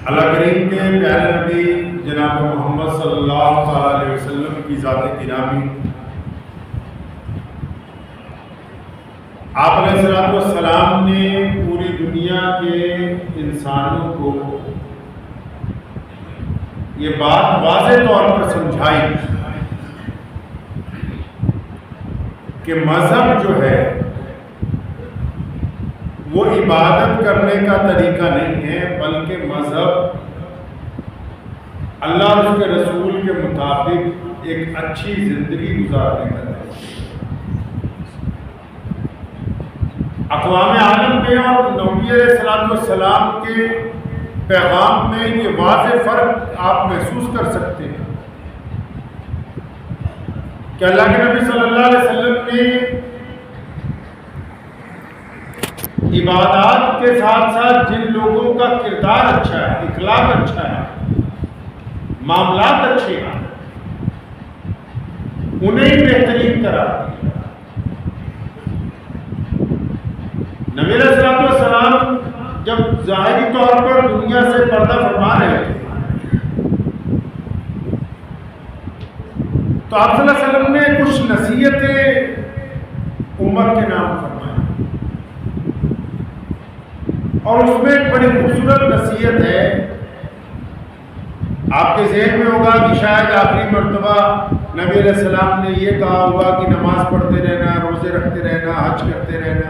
اللہ کریم کے پیارے نبی جناب محمد صلی اللہ علیہ وسلم کی ذات گرامی، آپ علیہ السلام نے پوری دنیا کے انسانوں کو یہ بات واضح طور پر سمجھائی کہ مذہب جو ہے وہ عبادت کرنے کا طریقہ نہیں ہے، بلکہ مذہب اللہ اور اس کے رسول کے مطابق ایک اچھی زندگی گزارنے کا ہے۔ اقوام عالم میں اور نبی علیہ السلام کے پیغام میں یہ واضح فرق آپ محسوس کر سکتے ہیں کہ اللہ کے نبی صلی اللہ علیہ وسلم نے عبادات کے ساتھ ساتھ جن لوگوں کا کردار اچھا ہے، اخلاق اچھا ہے، معاملات اچھے ہیں، انہیں بہترین قرار دیا۔ نبی علیہ السلام جب ظاہری طور پر دنیا سے پردہ فرما رہے تھے تو آپ صلی اللہ علیہ وسلم نے کچھ نصیحتیں امت کے نام فرمائی، اور اس میں ایک بڑی خوبصورت نصیحت ہے۔ آپ کے ذہن میں ہوگا کہ شاید آخری مرتبہ نبی علیہ السلام نے یہ کہا ہوگا کہ نماز پڑھتے رہنا، روزے رکھتے رہنا، حج کرتے رہنا،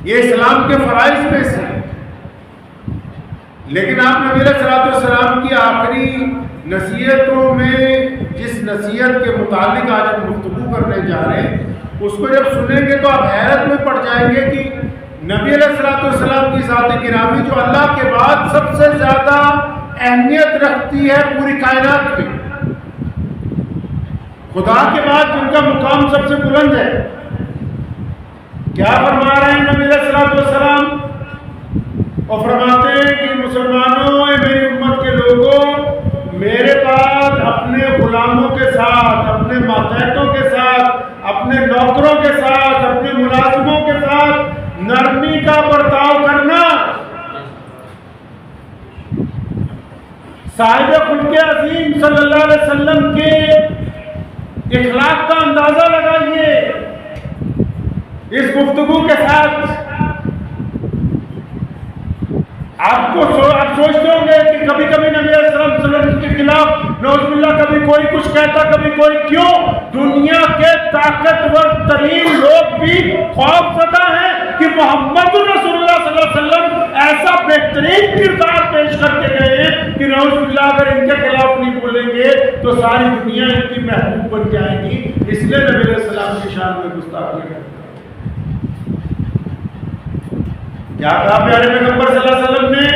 یہ اسلام کے فرائض میں سے ہے۔ لیکن آپ نبی علیہ السلام کی آخری نصیحتوں میں جس نصیحت کے متعلق آج ہم گفتگو کرنے جا رہے ہیں، اس کو جب سنیں گے تو آپ حیرت میں پڑ جائیں گے کہ نبی علیہ السلام کی ذات گرامی جو اللہ کے بعد سب سے زیادہ اہمیت رکھتی ہے پوری کائنات میں، خدا کے بعد جن کا مقام سب سے بلند ہے، کیا فرما رہے ہیں نبی علیہ السلام؟ اور فرماتے ہیں کہ مسلمانوں، اے میری امت کے لوگوں، میرے بعد اپنے غلاموں کے ساتھ، اپنے ماتحتوں کے ساتھ، اپنے نوکروں کے ساتھ، اپنے ملازموں کے ساتھ نرمی کا برتاؤ کرنا، صاحب خلق عظیم صلی اللہ علیہ وسلم کے اخلاق کا اندازہ لگائیے اس گفتگو کے ساتھ۔ آپ سوچتے ہوں گے کہ کبھی کبھی نبی علیہ السلام کے خلاف نعوذ باللہ کبھی کوئی کچھ کہتا، کبھی کوئی، کیوں؟ دنیا کے طاقتور ترین لوگ بھی خوف زدہ ہیں کہ محمد رسول اللہ صلی اللہ علیہ وسلم ایسا بہترین کردار پیش کر کے گئے ہیں کہ نعوذ باللہ اگر ان کے خلاف نہیں بولیں گے تو ساری دنیا ان کی محبوب بن جائے گی، اس لیے نبی علیہ السلام کی شان میں گستاخی کرتے ہیں۔ کیا کہا پیارے پیغمبر صلی اللہ علیہ وسلم نے؟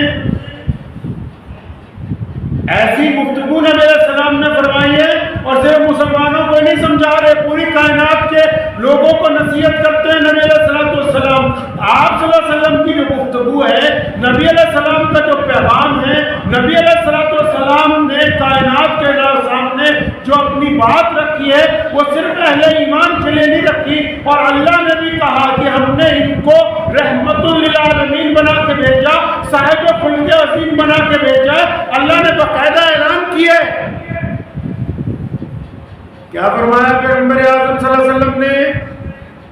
ایسی گفتگو نبی علیہ السلام نے فرمائی ہے، اور صرف مسلمانوں کو نہیں سمجھا رہے، پوری کائنات کے لوگوں کو نصیحت کرتے ہیں نبی علیہ السلام۔ آپ صلی اللہ علیہ وسلم کی جو گفتگو ہے، نبی علیہ السلام کا جو پیغام ہے، نبی علیہ السلام نے کائنات کے سامنے جو اپنی بات رکھی ہے وہ صرف اہل ایمان کے لیے نہیں رکھی، اور اللہ نے بھی کہا کہ ہم نے ان کو رحمت للعالمین بنا کے بھیجا، صاحب خلق عظیم بنا کے بھیجا۔ اللہ نے باقاعدہ اعلان کیا ہے، کیا فرمایا پیغمبر اعظم صلی اللہ علیہ وسلم نے؟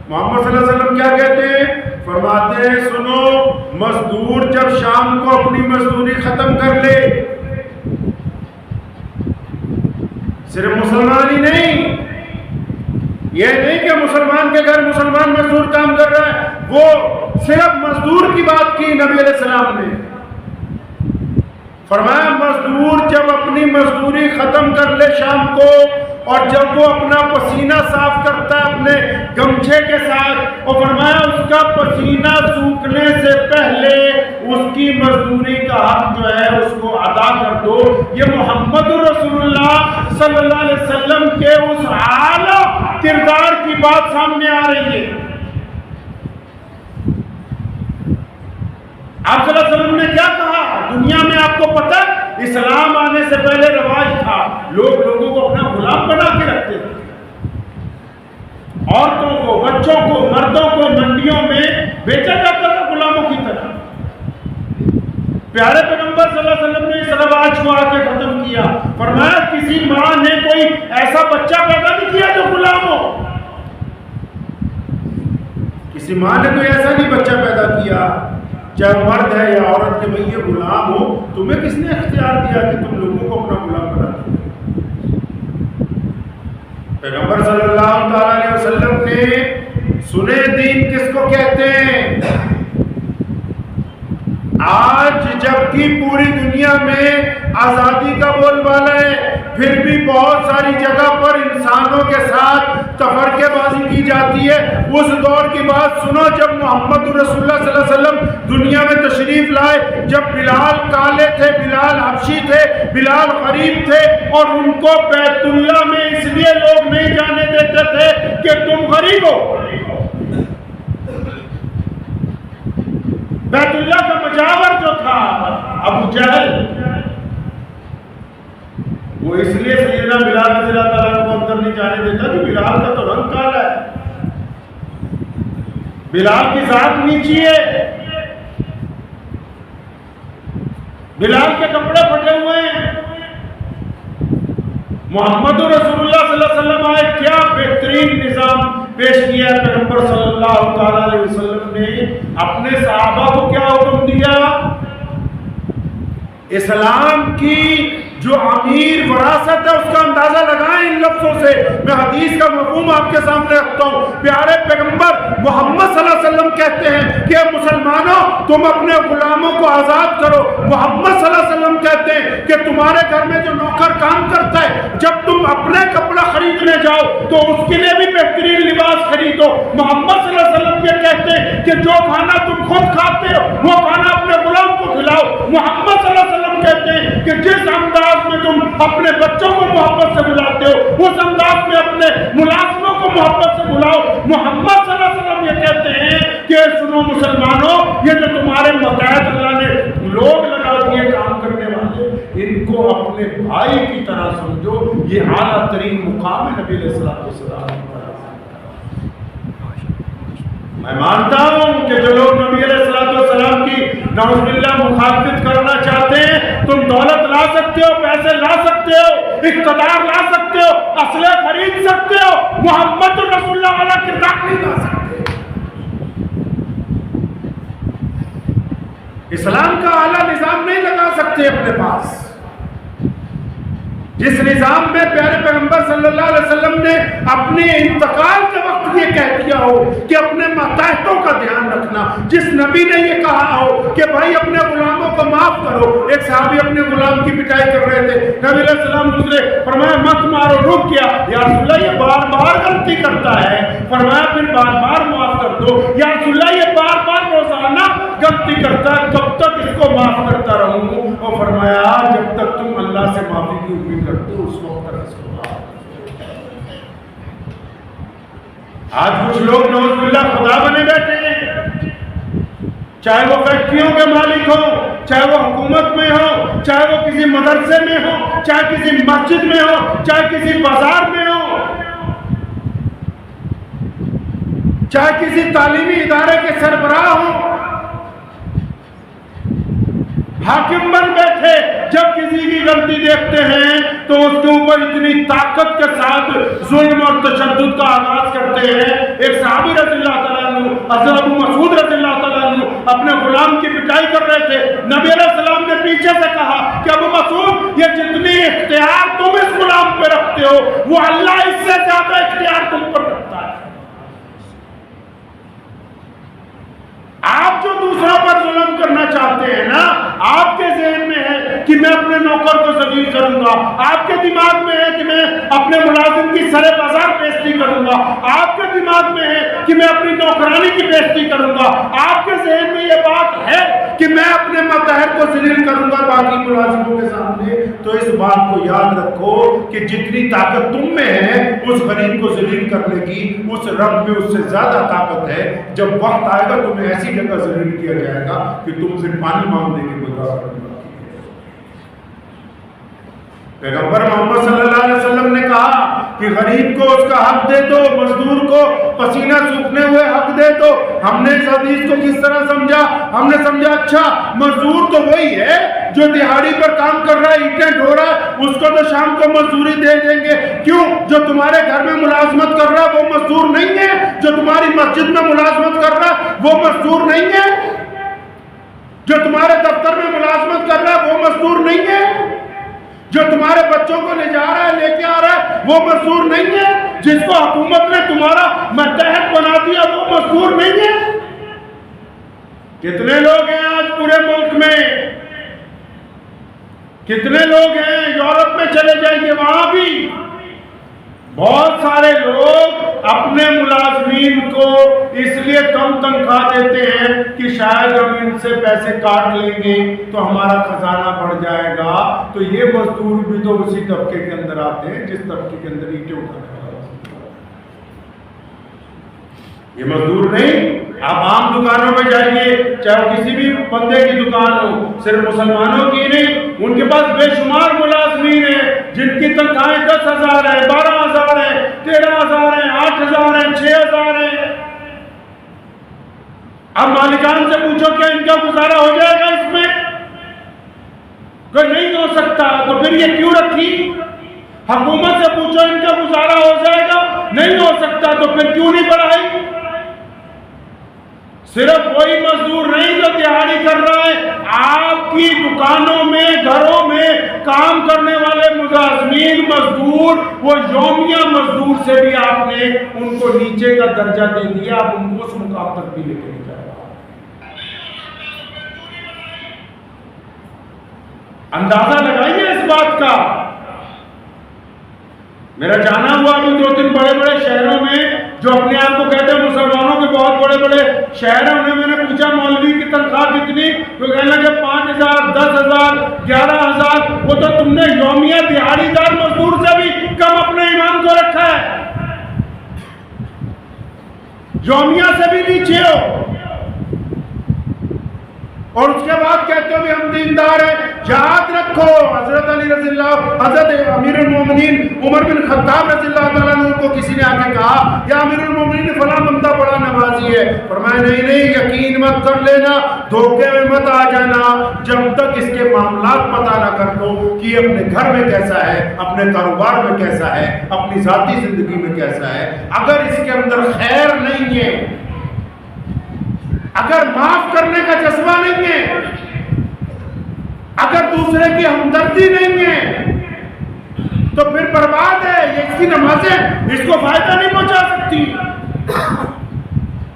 محمد صلی اللہ علیہ وسلم کیا کہتے ہیں؟ فرماتے ہیں سنو، مزدور جب شام کو اپنی مزدوری ختم کر لے، صرف مسلمان ہی نہیں، یہ نہیں کہ مسلمان کے گھر مسلمان مزدور کام کر رہا ہے، وہ صرف مزدور کی بات کی نبی علیہ السلام نے۔ فرمایا مزدور جب اپنی مزدوری ختم کر لے شام کو، اور جب وہ اپنا پسینہ صاف کرتا ہے اپنے گمچھے کے ساتھ، اور فرمایا اس کا پسینہ سوکھنے سے پہلے اس کی مزدوری کا حق جو ہے اس کو ادا کر دو۔ یہ محمد رسول اللہ صلی اللہ علیہ وسلم کے اس اعلیٰ کردار کی بات سامنے آ رہی ہے۔ آپ صلی اللہ علیہ وسلم نے کیا کہا؟ دنیا میں آپ کو پتہ اسلام آنے سے پہلے رواج تھا، لوگ لوگوں کو اپنا غلام بنا کے رکھتے تھے، عورتوں کو، بچوں کو، مردوں کو منڈیوں میں بیچا جاتا تھا غلاموں کی طرح۔ پیارے پیغمبر صلی اللہ علیہ وسلم نے اس رواج کو آ کے ختم کیا. فرمایا کسی ماں نے کوئی ایسا بچہ پیدا نہیں کیا جو غلام ہو. کسی ماں نے کوئی ایسا نہیں بچہ پیدا کیا چاہے مرد ہے یا عورت کے بھئی یہ غلام ہو. تمہیں کس نے اختیار دیا کہ تم لوگوں کو اپنا غلام بنا دو؟ پیغمبر صلی اللہ علیہ وسلم نے سنے دین کس کو کہتے ہیں؟ آج جبکہ پوری دنیا میں آزادی کا بول بالا ہے، پھر بھی بہت ساری جگہ پر انسانوں کے ساتھ تفرقے بازی کی جاتی ہے. اس دور کی بات سنو جب محمد رسول اللہ صلی اللہ علیہ وسلم دنیا میں تشریف لائے، جب بلال کالے تھے، بلال حبشی تھے، بلال غریب تھے، اور ان کو بیت اللہ میں اس لیے لوگ نہیں جانے دیتے تھے کہ تم غریب ہو. بیت اللہ کا مجاور جو تھا ابو جہل، وہ اس لیے سیدنا بلال رضی اللہ تعالیٰ کو اندر نہیں جانے دیتا کہ بلال کا تو رنگ کالا ہے، بلال کی ذات نیچی ہے، بلال کے کپڑے پھٹے ہوئے ہیں. محمد رسول اللہ صلی اللہ علیہ وسلم آئے، کیا بہترین نظام پیش کیا ہے پیغمبر صلی اللہ علیہ وسلم نے. اپنے صحابہ کو کیا حکم دیا؟ اسلام کی جو امیر وراثت ہے اس کا اندازہ لگائیں ان لفظوں سے. میں حدیث کا مفہوم آپ کے سامنے رکھتا ہوں. پیارے پیغمبر محمد صلی اللہ علیہ وسلم کہتے ہیں کہ مسلمانوں تم اپنے غلاموں کو آزاد کرو. محمد صلی اللہ علیہ وسلم کہتے ہیں کہ تمہارے گھر میں جو نوکر کام کرتا ہے، جب تم اپنے کپڑا خریدنے جاؤ تو اس کے لیے بھی بہترین لباس خریدو. محمد صلی اللہ علیہ وسلم یہ کہتے ہیں کہ جو کھانا تم خود کھاتے ہو وہ کھانا اپنے غلام کو کھلاؤ. محمد صلی اللہ علیہ وسلم کہتے ہیں کہ جس انداز میں تم اپنے بچوں کو محبت سے بلاتے ہو اس انداز میں اپنے ملازموں کو محبت سے بلاؤ. محمد صلی اللہ علیہ وسلم یہ کہتے ہیں کہ سنو مسلمانوں، یہ جو تمہارے متحد اللہ نے لوگ لگا دیے کام کرنے والے، ان کو اپنے بھائی کی طرح سمجھو. یہ اعلیٰ ترین مقام ہے نبی علیہ السلام. میں مانتا ہوں کہ جو لوگ نبی علیہ السلام کی نعوذ باللہ مخالفت کرنا چاہتے ہیں، تم دولت لا سکتے ہو، پیسے لا سکتے ہو، اقتدار لا سکتے ہو، اسلحے خرید سکتے ہو، محمد رسول اللہ والا کردار نہیں لا سکتے. اسلام کا اعلیٰ نظام نہیں لگا سکتے اپنے پاس. جس نظام میں پیارے پیغمبر صلی اللہ علیہ وسلم نے اپنے انتقال کے وقت یہ کہہ دیا ہو کہ اپنے ماتحتوں کا دھیان رکھنا، جس نبی نے یہ کہا ہو کہ بھائی اپنے غلاموں کو معاف کرو. ایک صحابی اپنے غلام کی پٹائی کر رہے تھے، نبی علیہ السلام دوسرے فرمایا مت مارو، رک گیا. یا رسول اللہ یہ بار بار غلطی کرتا ہے. فرمایا پھر بار بار معاف کر دو. یا رسول اللہ یہ بار بار روزانہ غلطی کرتا ہے، کب تک اس کو معاف کرتا رہوں؟ اور فرمایا جب تک تم اللہ سے معافی کی امید کرتے ہو اس وقت تک اس کو معاف. آج کچھ لوگ نعوذ باللہ خدا بنے بیٹھے ہیں، چاہے وہ فیکٹریوں کے مالک ہو، چاہے وہ حکومت میں ہو، چاہے وہ کسی مدرسے میں ہو، چاہے کسی مسجد میں ہو، چاہے کسی بازار میں ہو، چاہے کسی تعلیمی ادارے کے سربراہ ہوں، حاکم بن بیٹھے. جب کسی کی غلطی دیکھتے ہیں تو اس کے اوپر اتنی طاقت کے ساتھ ظلم اور تشدد کا آغاز کرتے ہیں. ایک صحابی رضی اللہ تعالیٰ عنہ حضرت ابو مسعود رضی اللہ تعالیٰ عنہ اپنے غلام کی پٹائی کر رہے تھے. نبی علیہ السلام نے پیچھے سے کہا کہ ابو مسعود یہ جتنی اختیار تم اس غلام پہ رکھتے ہو وہ اللہ اس سے زیادہ اختیار تم پر رکھتا ہے. آپ جو دوسروں پر ظلم کرنا چاہتے ہیں نا، آپ کے ذہن میں ہے کہ میں اپنے نوکر کو ذلیل کروں گا، آپ کے دماغ میں ہے کہ میں اپنے ملازم کی سرے بازار بیزتی کروں گا، آپ کے دماغ میں ہے کہ میں اپنی نوکرانی کی بیزتی کروں گا، آپ کے ذہن میں یہ بات ہے کہ میں اپنے ماتحت کو ذلیل کروں گا باقی ملازموں کے سامنے. تو اس بات کو یاد رکھو کہ جتنی طاقت تم میں ہے اس غریب کو ذلیل کرنے کی، اس رب میں اس سے زیادہ طاقت ہے. جب وقت آئے گا تمہیں ایسی جگہ ذلیل کیا جائے گا کہ تم سے پانی مانگنے کی کوئی ضرورت نہیں. پیغمبر محمد صلی اللہ علیہ وسلم نے کہا کہ کہ غریب کو اس کا حق دے دو، مزدور کو پسینہ سوکھنے ہوئے حق دے دو. ہم نے اس حدیث کو کس طرح سمجھا؟ ہم نے سمجھا اچھا مزدور تو وہی ہے جو دہاڑی پر کام کر رہا ہے، اینٹیں ڈھو رہا ہے، اس کو تو شام کو مزدوری دے دیں گے. کیوں؟ جو تمہارے گھر میں ملازمت کر رہا ہے وہ مزدور نہیں ہے؟ جو تمہاری مسجد میں ملازمت کر رہا ہے وہ مزدور نہیں ہے؟ جو تمہارے دفتر میں ملازمت کر رہا ہے وہ مزدور نہیں ہے؟ جو تمہارے بچوں کو لے جا رہا ہے، لے کے آ رہا ہے، وہ مزدور نہیں ہے؟ جس کو حکومت نے تمہارا ماتحت بنا دیا وہ مزدور نہیں ہے؟ کتنے لوگ ہیں آج پورے ملک میں؟ کتنے لوگ ہیں؟ یورپ میں چلے جائیے، وہاں بھی بہت سارے لوگ اپنے ملازمین کو اس لیے کم تنخواہ دیتے ہیں کہ شاید ہم ان سے پیسے کاٹ لیں گے تو ہمارا خزانہ بڑھ جائے گا. تو یہ مزدور بھی تو اسی طبقے کے اندر آتے ہیں جس طبقے کے اندر اینٹیں اٹھاتے ہیں. یہ مزدور نہیں. آپ عام دکانوں پہ جائیے، چاہے وہ کسی بھی بندے کی دکان ہو، صرف مسلمانوں کی نہیں، ان کے پاس بے شمار ملازمین ہیں جن کی تنخواہیں 10,000 ہیں، 12,000 ہیں، 13,000 ہیں، 8,000 ہیں، 6,000 ہیں. اب مالکان سے پوچھو کیا ان کا گزارا ہو جائے گا اس میں؟ کہ نہیں ہو سکتا. تو پھر یہ کیوں رکھی؟ حکومت سے پوچھو ان کا گزارا ہو جائے گا، نہیں ہو سکتا، تو پھر کیوں نہیں بڑھائی؟ صرف وہی مزدور نہیں جو دیہاڑی کر رہا ہے، آپ کی دکانوں میں، گھروں میں کام کرنے والے ملازمین مزدور، وہ یومیہ مزدور سے بھی آپ نے ان کو نیچے کا درجہ دے دیا. آپ ان کو اس مقام تک بھی لے کے نہیں جا رہا. اندازہ لگائیے اس بات کا. میرا جانا ہوا ابھی 2-3 بڑے بڑے شہروں میں جو اپنے آپ کو کہتے ہیں مسلمانوں کے بہت بڑے بڑے شہر ہیں، انہیں میں نے پوچھا مولوی کی تنخواہ کتنی؟ تو کہنے لگے 5,000، 10,000، 11,000. وہ تو تم نے یومیہ دیہاڑی دار مزدور سے بھی کم اپنے ایمان کو رکھا ہے، یومیہ سے بھی نیچے ہو. اور اس کے بعد کہتے ہو بھی ہم دیندار ہیں. یاد رکھو حضرت علی رضی اللہ، حضرت امیر المومنین عمر بن خطاب رضی اللہ تعالیٰ عنہ کو کسی نے آ کے کہا یا امیر المومنین فلاں بندہ بڑا نمازی ہے. فرمایا نہیں، یقین مت کر لینا، دھوکے میں مت آ جانا جب تک اس کے معاملات پتہ نہ کر لو کہ یہ اپنے گھر میں کیسا ہے، اپنے کاروبار میں کیسا ہے، اپنی ذاتی زندگی میں کیسا ہے. اگر اس کے اندر خیر نہیں ہے، اگر معاف کرنے کا جذبہ نہیں ہے، اگر دوسرے کی ہمدردی نہیں ہے، تو پھر برباد ہے. یہ اس کی نمازیں اس کو فائدہ نہیں پہنچا سکتی.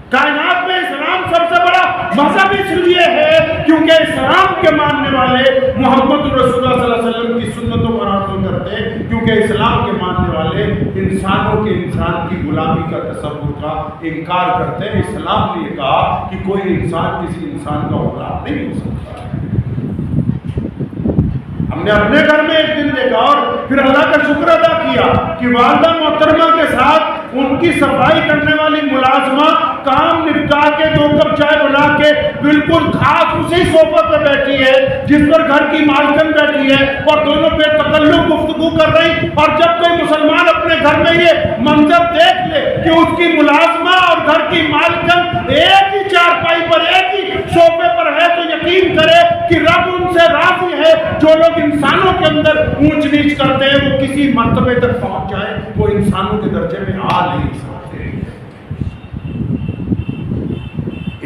کائنات میں اسلام سب سے بڑا مذہب اس لیے ہے کیونکہ اسلام کے ماننے والے محمد رسول اللہ صلی اللہ علیہ وسلم کی سنتوں پر عمل کرتے ہیں. کیونکہ اسلام کے ماننے والے انسانوں کے انسان کی غلامی کا تصور کا انکار کرتے ہیں. اسلام نے یہ کہا کہ کوئی انسان کسی انسان کا غلام نہیں ہو سکتا. ہم نے اپنے گھر میں ایک دن دیکھا اور پھر اللہ کا شکر ادا کیا کہ والدہ محترمہ کے ساتھ ان کی صفائی کرنے والی ملازمہ کام نپٹا کے 2 کپ چائے بنا کے بالکل خاص اسی صوفے پہ بیٹھی ہے جس پر گھر کی مالکن بیٹھی ہے اور دونوں بے تکلف گفتگو کر رہی. اور جب کوئی مسلمان اپنے گھر میں یہ منظر دیکھ لے کہ اس کی ملازمہ اور گھر کی مالکن ایک ہی چارپائی پر، ایک ہی صوفے پر ہے، تو یقین کرے کہ رب ان سے راضی ہے. جو لوگ انسانوں کے اندر اونچ نیچ کرتے ہیں وہ کسی مرتبے تک پہنچ جائیں، وہ انسانوں کے درجے میں آ نہیں سکتے.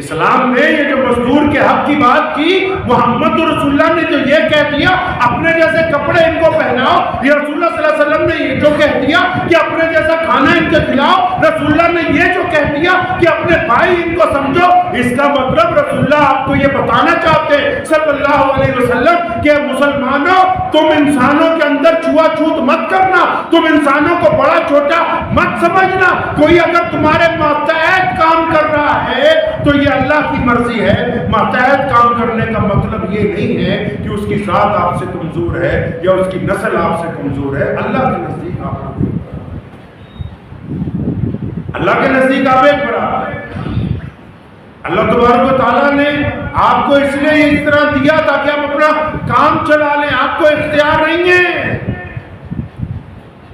اسلام نے یہ جو مزدور کے حق کی بات کی، محمد رسول اللہ نے جو یہ کہہ دیا اپنے جیسے کپڑے ان کو پہناؤ، یہ رسول اللہ صلی اللہ علیہ وسلم نے یہ جو کہہ دیا کہ اپنے جیسا کھانا ان کو کھلاؤ، رسول اللہ نے یہ جو کہہ دیا کہ اپنے بھائی ان کو سمجھو، اس کا مطلب رسول اللہ آپ کو یہ بتانا چاہتے ہیں صلی اللہ علیہ وسلم کہ مسلمانوں تم انسانوں کے اندر چھوا چھوت مت کرنا، تم انسانوں کو بڑا چھوٹا مت سمجھنا. کوئی اگر تمہارے ماتحت کام کر رہا ہے تو یہ اللہ کی مرضی ہے. ماتحت کام کرنے کا مطلب یہ نہیں ہے کہ اس کی ذات آپ سے کمزور ہے یا اس کی نسل آپ سے کمزور ہے. اللہ کے نزدیک آپ اللہ کے نزدیک آپ ایک برابر ہے. اللہ تبارک و تعالیٰ نے آپ کو اس لیے اس طرح دیا تاکہ آپ اپنا کام چلا لیں. آپ کو اختیار نہیں ہے.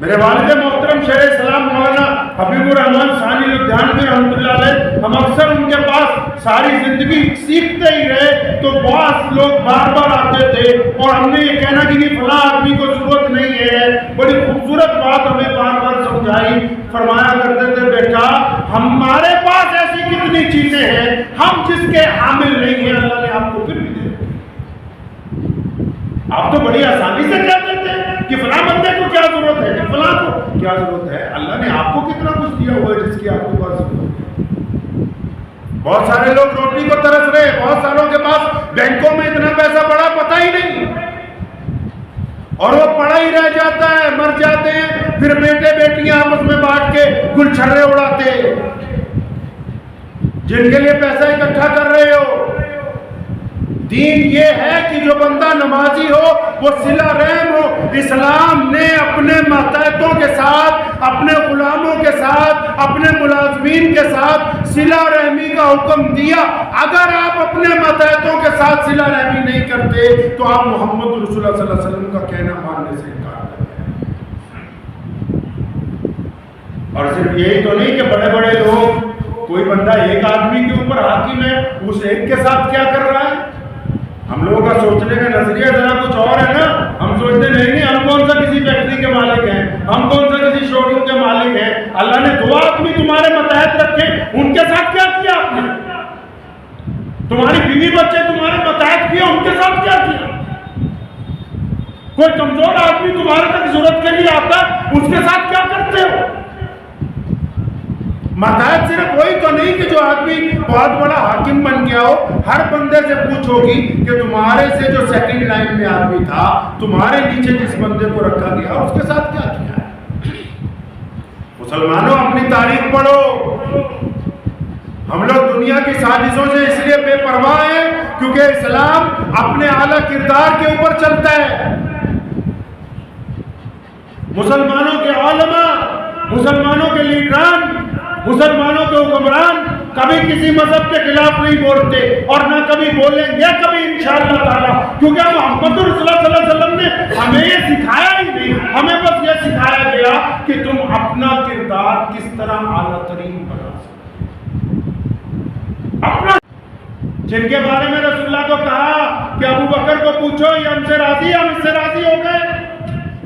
میرے والد محترم شیخ اسلام مولانا حبیب الرحمان ثانی لدھیانوی رحمۃ اللہ علیہ، ہم اکثر ان کے پاس ساری زندگی سیکھتے ہی رہے تو بہت لوگ بار بار آتے تھے اور ہم نے یہ کہنا کہ فلاں آدمی کو ضرورت نہیں ہے، بڑی خوبصورت بات ہمیں بار بار سمجھائی، فرمایا کرتے تھے بیٹا ہمارے پاس ایسی کتنی چیزیں ہیں ہم جس کے حامل نہیں ہیں اللہ نے آپ کو پھر بھی دے۔ آپ تو بڑی آسانی سے کہتے تھے کہ فلاں بندے کو کیا ضرورت ہے، کہ فلاں کو کیا ضرورت ہے، اللہ نے آپ کو کتنا کچھ دیا ہوا ہے جس کی آپ کے پاس ضرورت ہے۔ بہت سارے لوگ روٹی کو ترس رہے، بہت ساروں کے پاس بینکوں میں اتنا پیسہ پڑا پتہ ہی نہیں، اور وہ پڑا ہی رہ جاتا ہے، مر جاتے ہیں، پھر بیٹے بیٹیاں آپس میں بانٹ کے گل چھرے اڑاتے ہیں۔ جن کے لیے پیسہ اکٹھا کر رہے ہو، دین یہ ہے کہ جو بندہ نمازی ہو وہ صلہ رحم ہو۔ اسلام نے اپنے ماتحتوں کے ساتھ، اپنے غلاموں کے ساتھ، اپنے ملازمین کے ساتھ صلہ رحمی کا حکم دیا۔ اگر آپ اپنے ماتحتوں کے ساتھ صلہ رحمی نہیں کرتے تو آپ محمد رسول اللہ صلی اللہ علیہ وسلم کا کہنا ماننے سے انکار کرتے ہیں۔ اور صرف یہی تو نہیں کہ بڑے بڑے لوگ، کوئی بندہ ایک آدمی کے اوپر حاکم ہے، اس ایک کے ساتھ کیا کر رہا ہے؟ ہم لوگوں کا سوچنے کا نظریہ ذرا کچھ اور ہے نا، ہم سوچتے نہیں ہم کون سا کسی فیکٹری کے مالک ہیں، ہم کون سا کسی شو روم کے مالک ہیں، اللہ نے دو آدمی تمہارے ماتحت رکھے، ان کے ساتھ کیا کیا آپ نے؟ تمہاری بیوی بچے تمہارے ماتحت کیے، ان کے ساتھ کیا کیا؟ کوئی کمزور آدمی تمہارے تک ضرورت کے لیے آتا ہے، اس کے ساتھ کیا کرتے ہو؟ ماتحت صرف وہی تو نہیں کہ جو آدمی بہت بڑا حاکم بن گیا ہو، ہر بندے سے پوچھو گی کہ تمہارے سے جو سیکنڈ لائن میں آدمی تھا، تمہارے نیچے جس بندے کو رکھا گیا اس کے ساتھ کیا کیا ہے؟ مسلمانوں اپنی تاریخ پڑھو۔ ہم لوگ دنیا کی سازشوں سے اس لیے بے پرواہ ہیں کیونکہ اسلام اپنے اعلیٰ کردار کے اوپر چلتا ہے۔ مسلمانوں کے علماء، مسلمانوں کے لیڈران، مسلمانوں کے حکمران کبھی کسی مذہب کے خلاف نہیں بولتے اور نہ کبھی بولیں گے کبھی انشاءاللہ تعالیٰ، کیونکہ محمد رسول اللہ صلی اللہ علیہ وسلم نے ہمیں یہ سکھایا ہی نہیں، ہمیں بس یہ سکھایا گیا کہ تم اپنا کردار کس طرح اعلیٰ ترین بنا سکتے، اپنا، جن کے بارے میں رسول اللہ کو کہا کہ ابو بکر کو پوچھو یہ ہم سے راضی، ہم اس سے راضی ہو گئے،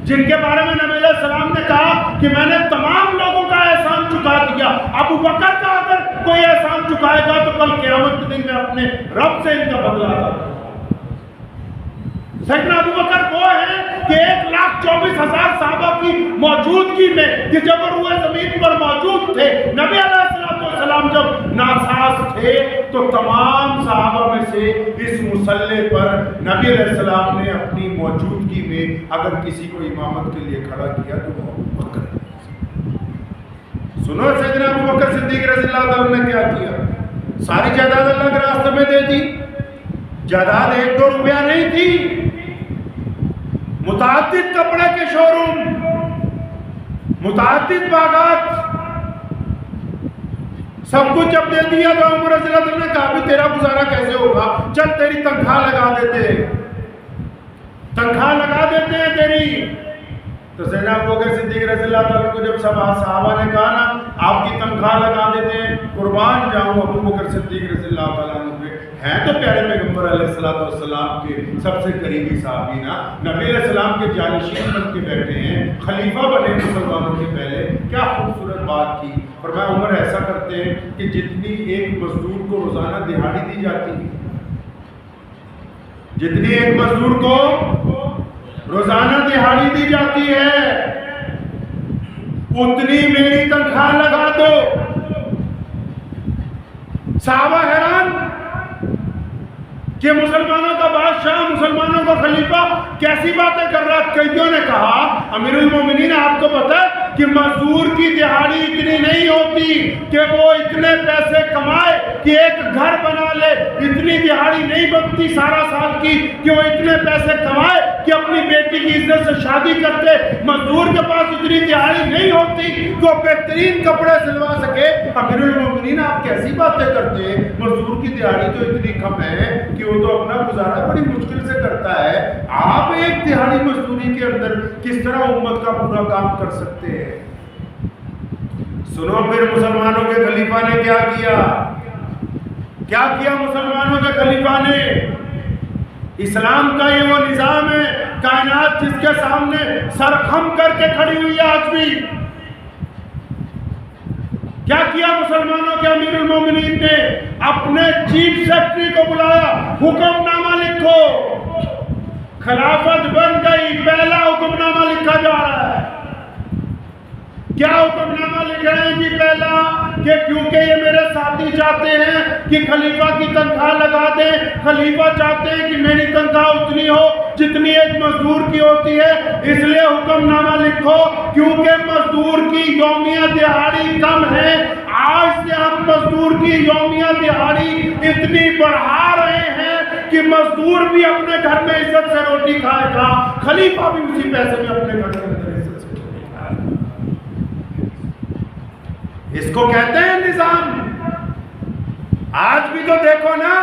جن کے بارے میں نبی علیہ السلام نے کہا کہ میں نے تمام لوگوں کا احسان چکا دیا، ابو بکر کا اگر کوئی احسان چکائے گا تو کل قیامت کے دن میں اپنے رب سے ان کا بدلہ ادا کروں گا۔ سیدنا ابو بکر وہ ہیں کہ 1,24,000 صحابہ کی موجودگی میں کہ جب روئے زمین پر موجود تھے، نبی علیہ السلام جب ناساز تھے تو تمام صحابہ میں سے اس مصلی پر نبی علیہ السلام نے اپنی موجودگی میں اگر کسی کو امامت کے لیے کھڑا کیا تو وہ ابو بکر۔ سنو سیدنا ابو بکر صدیق رضی اللہ عنہ نے کیا کیا؟ ساری جائیداد اللہ کے راستے میں دے دی۔ جائیداد 1-2 روپیہ نہیں تھی، متعدد کپڑے کے شو روم، متعدد باغات، سب کچھ جب دے دیا تو عمر رضی اللہ عنہ نے کہا بھی تیرا گزارا کیسے ہوگا، چل تیری تنخواہ لگا دیتے ہیں، تنخواہ لگا دیتے ہیں تیری۔ تو سیدنا ابو بکر صدیق رضی اللہ عنہ کو جب سب صحابہ نے کہا نا آپ کی تنخواہ لگا دیتے ہیں، قربان جاؤں ابو بکر صدیق رضی اللہ عنہ کے ہیں تو پیارے پیغمبر علیہ السلام کے سب سے قریبی صحابی نا، نبی علیہ السلام کے جانشین بن کے بیٹھے ہیں، خلیفہ بنے مسلمانوں کے پہلے، کیا خوبصورت بات کی۔ فرمایا عمر ایسا کرتے ہیں کہ جتنی ایک مزدور کو روزانہ دہاڑی دی جاتی ہے، جتنی ایک مزدور کو روزانہ دہاڑی دی جاتی ہے اتنی میری تنخواہ لگا دو۔ صحابہ حیران کہ مسلمانوں کا بادشاہ، مسلمانوں کا خلیفہ کیسی باتیں کر رہا۔ کئیوں نے کہا امیر المومنین آپ کو پتہ ہے کہ مزدور کی دہاڑی اتنی نہیں ہوتی کہ وہ اتنے پیسے کمائے کہ ایک گھر بنا لے، اتنی دہاڑی نہیں بنتی سارا سال کی کہ وہ اتنے پیسے کمائے کہ اپنی بیٹی کی عزت سے شادی کرتے۔ مزدور کے پاس اتنی دہاڑی نہیں ہوتی کہ وہ بہترین کپڑے سلوا سکے۔ امیر المومنین آپ کیسی باتیں کرتے ہیں، مزدور کی دہاڑی تو اتنی کم ہے کہ وہ تو اپنا گزارا بڑی مشکل سے کرتا ہے، آپ ایک دہاڑی مزدوری مصوری کے اندر کس طرح امت کا پورا کام کر سکتے ہیں؟ سنو پھر مسلمانوں کے خلیفہ نے کیا کیا؟ کیا کیا مسلمانوں کے خلیفہ نے؟ اسلام کا یہ وہ نظام ہے، کائنات جس کے سامنے سر خم کر کے کھڑی ہوئی ہے آج بھی۔ کیا کیا مسلمانوں کے امیر المومنین نے؟ اپنے چیف سیکرٹری کو بلایا، حکم نامہ لکھو۔ خلافت بن گئی، پہلا حکم نامہ لکھا جا رہا ہے۔ کیا حکم نامہ لکھ رہے ہیں جی؟ پہلا کہ کیونکہ یہ میرے ساتھی چاہتے ہیں کہ خلیفہ کی تنخواہ لگا دیں، خلیفہ چاہتے ہیں کہ میری تنخواہ اتنی ہو جتنی ایک مزدور کی ہوتی ہے، اس لیے حکم نامہ لکھو کیونکہ مزدور کی یومیہ دہاڑی کم ہے۔ آج سے ہم مزدور کی یومیہ دہاڑی اتنی بڑھا رہے ہیں کہ مزدور بھی اپنے گھر میں عزت سے روٹی کھائے گا، خلیفہ بھی اسی پیسے میں اپنے گھر میں عزت سے روٹی کھائے گا۔ اس کو کہتے ہیں نظام۔ آج بھی تو دیکھو نا،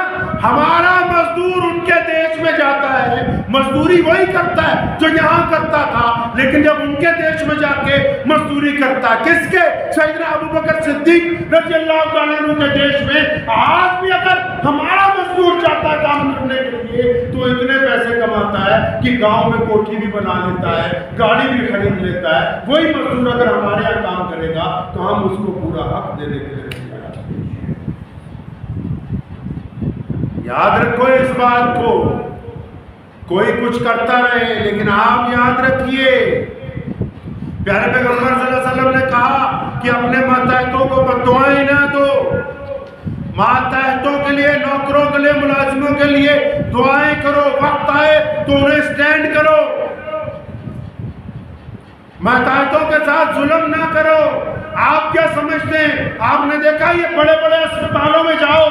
ہمارا مزدور ان کے دیش میں جاتا ہے، مزدوری وہی کرتا ہے جو یہاں کرتا تھا، لیکن جب ان کے دیش میں جا کے مزدوری کرتا ہے، کس کے؟ سیدنا ابوبکر صدیق رضی اللہ تعالیٰ عنہ کے دیش میں۔ آج بھی اگر ہمارا مزدور چاہتا ہے کام کرنے کے لیے تو اتنے پیسے کماتا ہے کہ گاؤں میں کوٹھی بھی بنا لیتا ہے، گاڑی بھی خرید لیتا ہے۔ وہی مزدور اگر ہمارے یہاں کام کرے گا تو ہم اس کو پورا حق دینے کے لیے یاد رکھو اس بات کو۔ کوئی کچھ کرتا رہے لیکن آپ یاد رکھیے، پیارے پیغمبر صلی اللہ علیہ وسلم نے کہا کہ اپنے ماتحتوں کو بددعائیں نہ دو۔ ماتحتوں کے لیے، نوکروں کے لیے، ملازموں کے لیے دعائیں کرو، وقت آئے تو انہیں سٹینڈ کرو۔ ماتحتوں کے ساتھ ظلم نہ کرو۔ آپ کیا سمجھتے ہیں؟ آپ نے دیکھا یہ بڑے بڑے اسپتالوں میں جاؤ،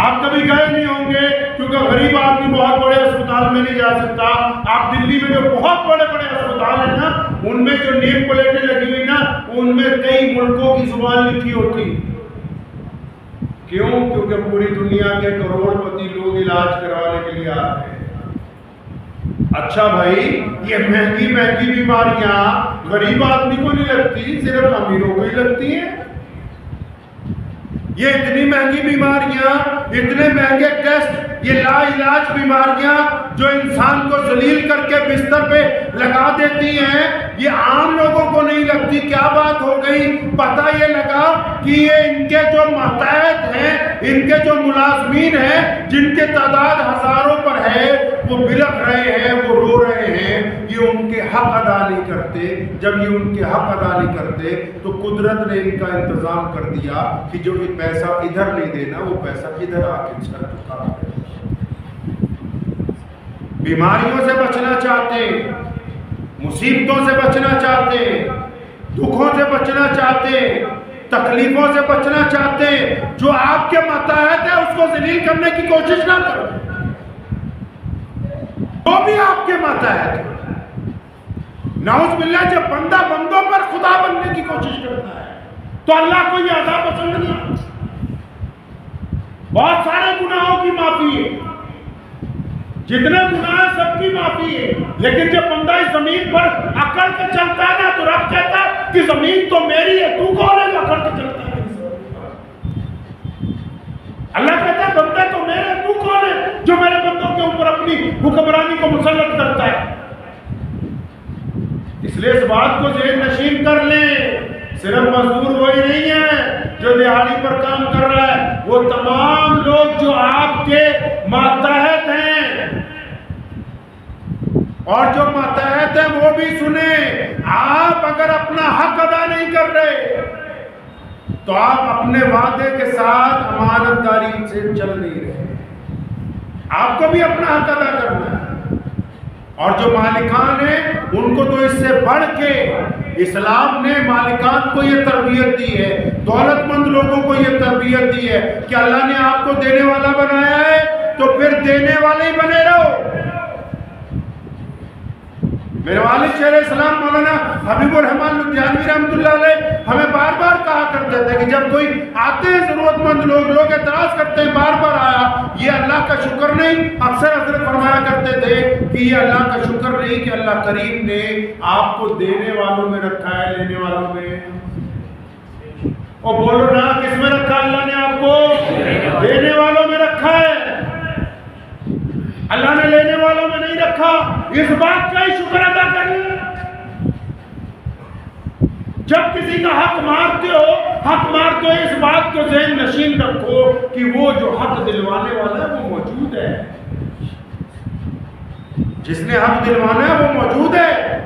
آپ کبھی گئے نہیں ہوں گے کیونکہ غریب آدمی بہت بڑے اسپتال میں نہیں جا سکتا۔ آپ دلی میں جو بہت بڑے بڑے اسپتال ہیں نا، ان میں جو نیم پلیٹیں لگی ہوئی نا، ان میں کئی ملکوں کی زبان لکھی ہوتی۔ کیوں؟ کیونکہ پوری دنیا کے کروڑ پتی لوگ علاج کروانے کے لیے آتے ہیں۔ اچھا بھائی، یہ مہنگی مہنگی بیماریاں غریب آدمی کو نہیں لگتی، صرف امیروں کو ہی لگتی ہیں۔ یہ اتنی مہنگی بیماریاں، اتنے مہنگے ٹیسٹ، یہ لا علاج بیماریاں جو انسان کو ذلیل کر کے بستر پہ لگا دیتی ہیں، یہ عام لوگوں کو نہیں لگتی۔ کیا بات ہو گئی؟ پتہ یہ لگا کہ یہ ان کے جو ماتحت ہیں، ان کے جو ملازمین ہیں، جن کے تعداد ہزاروں پر ہے، وہ بلک رہے ہیں، وہ رو رہے ہیں، یہ ان کے حق ادا نہیں کرتے۔ جب یہ ان کے حق ادا نہیں کرتے تو قدرت نے ان کا انتظام کر دیا کہ جو یہ پیسہ ادھر نہیں دینا، وہ پیسہ ادھر آ کے چل چکا ہے۔ بیماریوں سے بچنا چاہتے، مصیبتوں سے بچنا چاہتے، دکھوں سے بچنا چاہتے، تکلیفوں سے بچنا چاہتے، جو آپ کے ماتحت ہے اس کو ذلیل کرنے کی کوشش نہ کرو۔ وہ بھی آپ کے ماتحت ہے۔ نعوذ باللہ، جب بندہ بندوں پر خدا بننے کی کوشش کرتا ہے تو اللہ کو یہ عذاب پسند نہیں۔ بہت سارے گناہوں کی معافی ہے، جتنے گناہ سب کی معافی ہے، لیکن جب بندہ اس زمین پر اکڑ کے چلتا ہے نا تو رب کہتا ہے کہ زمین تو میری ہے، تو کون ہے جو اکڑ کے چلتا ہے؟ اللہ کہتا ہے بندے تو میرے، تو کون ہے جو میرے بندوں کے اوپر اپنی حکمرانی کو مسلط کرتا ہے؟ اس لیے اس بات کو ذہن نشین کر لیں، صرف مزدور وہی نہیں ہے جو دیہاڑی پر کام کر رہا ہے، وہ تمام لوگ جو آپ کے ماتحت ہیں، اور جو ماتحت ہیں وہ بھی سنیں، آپ اگر اپنا حق ادا نہیں کر رہے تو آپ اپنے وعدے کے ساتھ امانت داری سے چل نہیں رہے۔ آپ کو بھی اپنا حق ادا کرنا ہے۔ اور جو مالکان ہیں ان کو تو اس سے بڑھ کے اسلام نے مالکان کو یہ تربیت دی ہے، دولت مند لوگوں کو یہ تربیت دی ہے کہ اللہ نے آپ کو دینے والا بنایا ہے تو پھر دینے والے ہی بنے رہو۔ میرے والد شیخ اسلام مولانا حبیب الرحمان لدھیانوی رحمۃ اللہ علیہ ہمیں بار بار کہا کرتے تھے کہ جب کوئی آتے ہیں ضرورت مند لوگ اعتراض کرتے ہیں بار بار آیا، یہ اللہ کا شکر نہیں، اکثر حضرت فرمایا کرتے تھے کہ یہ اللہ کا شکر نہیں کہ اللہ کریم نے آپ کو دینے والوں میں رکھا ہے، لینے والوں میں۔ اور بولو نا، کس میں رکھا اللہ نے آپ کو؟ دینے والوں میں رکھا ہے، اللہ نے لینے والوں میں نہیں رکھا۔ اس بات کا ہی شکر ادا کریں۔ جب کسی کا حق مارتے ہو اس بات کو ذہن نشین رکھو کہ وہ جو حق دلوانے والا ہے وہ موجود ہے، جس نے حق دلوانا ہے وہ موجود ہے۔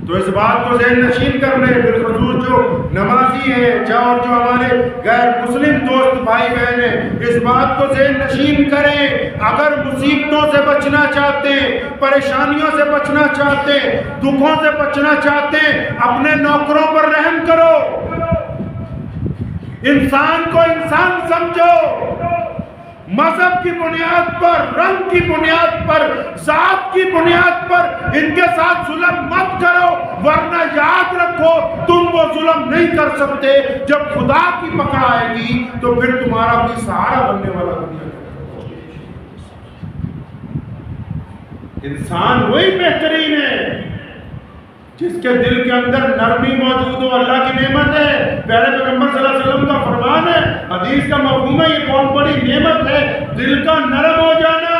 تو اس بات کو ذہن نشین کرنے، بالخصوص جو نمازی ہیں اور جو ہمارے غیر مسلم دوست بھائی بہن ہیں، اس بات کو ذہن نشین کریں۔ اگر مصیبتوں سے بچنا چاہتے ہیں، پریشانیوں سے بچنا چاہتے ہیں، دکھوں سے بچنا چاہتے ہیں، اپنے نوکروں پر رحم کرو، انسان کو انسان سمجھو، مذہب کی بنیاد پر، رنگ کی بنیاد پر، ذات کی بنیاد پر ان کے ساتھ ظلم مت کرو، ورنہ یاد رکھو تم وہ ظلم نہیں کر سکتے۔ جب خدا کی پکڑ آئے گی تو پھر تمہارا کوئی سہارا بننے والا دنیا ہے۔ انسان وہی بہترین ہے جس کے دل کے اندر نرمی موجود ہو، اللہ کی نعمت ہے۔ پیارے پیغمبر صلی اللہ علیہ وسلم کا فرمان ہے، حدیث کا مفہوم ہے، یہ بہت بڑی نعمت ہے، دل کا نرم ہو جانا۔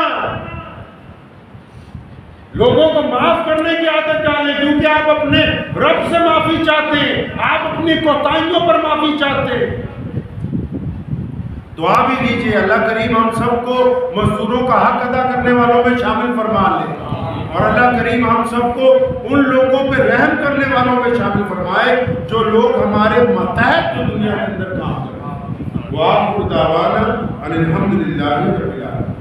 لوگوں کو معاف کرنے کی عادت ڈالیں، کیونکہ آپ اپنے رب سے معافی چاہتے ہیں، آپ اپنی کوتاہیوں پر معافی چاہتے ہیں۔ دعا بھی دیجیے اللہ کریم ہم سب کو مزدوروں کا حق ادا کرنے والوں میں شامل فرما لے، اور اللہ کریم ہم سب کو ان لوگوں پہ رحم کرنے والوں میں شامل فرمائے جو لوگ ہمارے ماتحت دنیا کے اندر کام کریں۔ وآخر دعوانا ان الحمد للہ رب العالمین۔